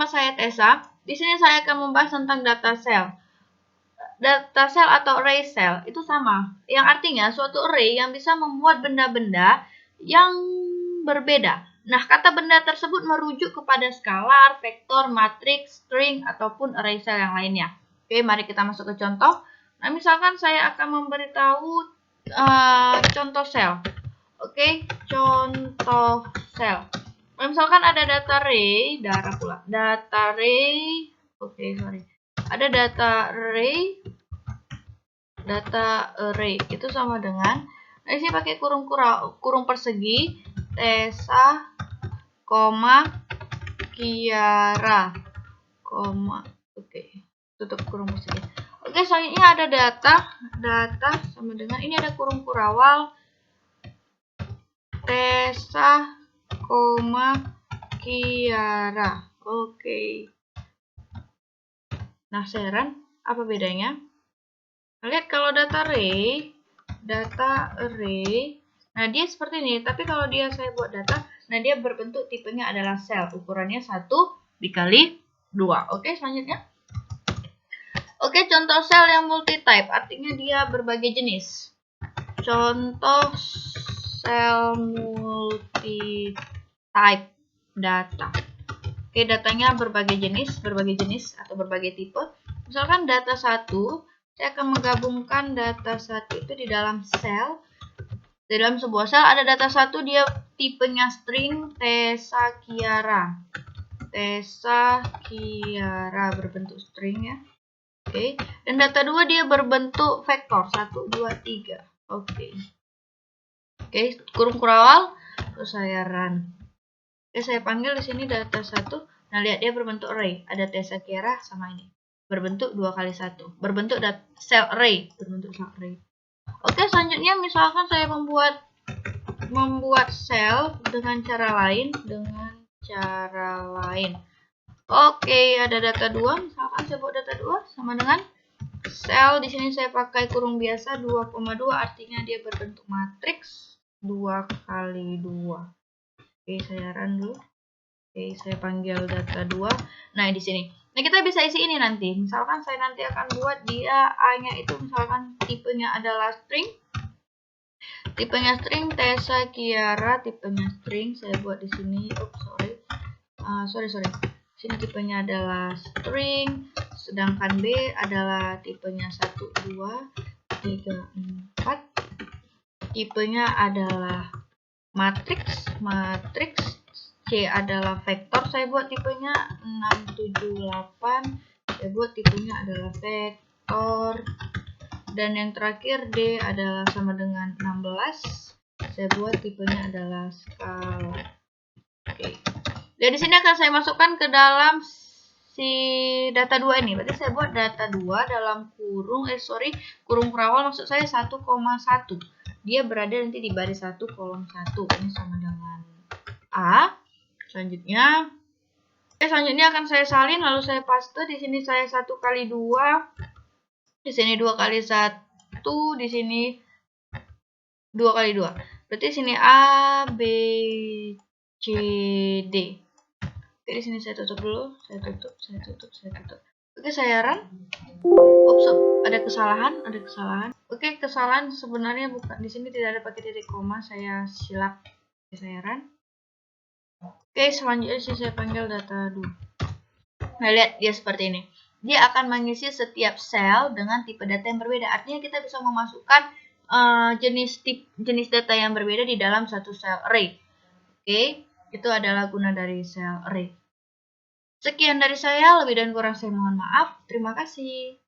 Nama saya Tessa. Di sini saya akan membahas tentang data cell. Data cell atau array cell itu sama, yang artinya suatu array yang bisa memuat benda-benda yang berbeda. Nah, kata benda tersebut merujuk kepada skalar, vektor, matriks, string, ataupun array cell yang lainnya. Oke, mari kita masuk ke contoh. Nah, misalkan saya akan memberitahu contoh cell. Oke, contoh cell. Nah, misalkan ada data array, ada data array itu sama dengan, nah di sini pakai kurung persegi, Tessa, Kiara, tutup kurung persegi. Oke, selanjutnya ada data sama dengan, ini ada kurung kurawal, Tessa, Kiara. Oke. Nah, heran apa bedanya? Lihat kalau data array, nah dia seperti ini. Tapi kalau saya buat data, nah dia berbentuk tipenya adalah cell, ukurannya 1 dikali 2. Oke, selanjutnya. Oke, contoh cell yang multi-type, artinya dia berbagai jenis. Contoh cell multi-type data. Oke, datanya berbagai jenis atau berbagai tipe. Misalkan data 1, saya akan menggabungkan data 1 itu di dalam sel. Di dalam sebuah sel ada data 1, dia tipenya string, Tessa Kiara. Berbentuk string ya. Oke. Dan data 2 dia berbentuk vektor 1, 2, 3. Oke, kurung kurawal, terus saya run. Oke, saya panggil di sini data 1. Nah, lihat dia berbentuk array. Ada Tessa Kiara sama ini. Berbentuk 2 kali 1. Berbentuk cell array. Oke, selanjutnya misalkan saya membuat cell dengan cara lain. Oke, ada data 2. Misalkan saya buat data 2 sama dengan cell. Di sini saya pakai kurung biasa 2,2, artinya dia berbentuk matriks 2 kali 2. Oke, saya run dulu. Oke, saya panggil data 2. Nah, di sini. Nah, kita bisa isi ini nanti. Misalkan saya nanti akan buat dia A-nya itu misalkan tipenya adalah string. Tipenya string Tessa Kiara, tipenya string. Saya buat di sini. Sorry. Sini tipenya adalah string, sedangkan B adalah tipenya 1, 2, 3, 4. Tipenya adalah matriks. C adalah vektor, saya buat tipenya 6, 7, 8. Saya buat tipenya adalah vektor. Dan yang terakhir D adalah sama dengan 16. Saya buat tipenya adalah skala. Oke. Dan di sini akan saya masukkan ke dalam si data 2 ini. Berarti saya buat data 2 dalam kurung kurawal, maksud saya 1,1. Dia berada nanti di baris 1 kolom 1. Ini sama dengan A. Selanjutnya akan saya salin, lalu saya paste. Di sini saya 1 kali 2. Di sini 2 kali 1. Di sini 2 kali 2. Berarti sini A, B, C, D. Oke, di sini saya tutup dulu. Saya tutup. Oke, saya run. Ups, ada kesalahan. Oke, kesalahan sebenarnya bukan di sini, tidak ada pakai titik koma. Saya silap. Oke, saya run. Oke, selanjutnya saya panggil data 2. Nah, lihat dia seperti ini. Dia akan mengisi setiap sel dengan tipe data yang berbeda. Artinya kita bisa memasukkan jenis data yang berbeda di dalam satu sel array. Oke, itu adalah guna dari sel array. Sekian dari saya, lebih dan kurang saya mohon maaf. Terima kasih.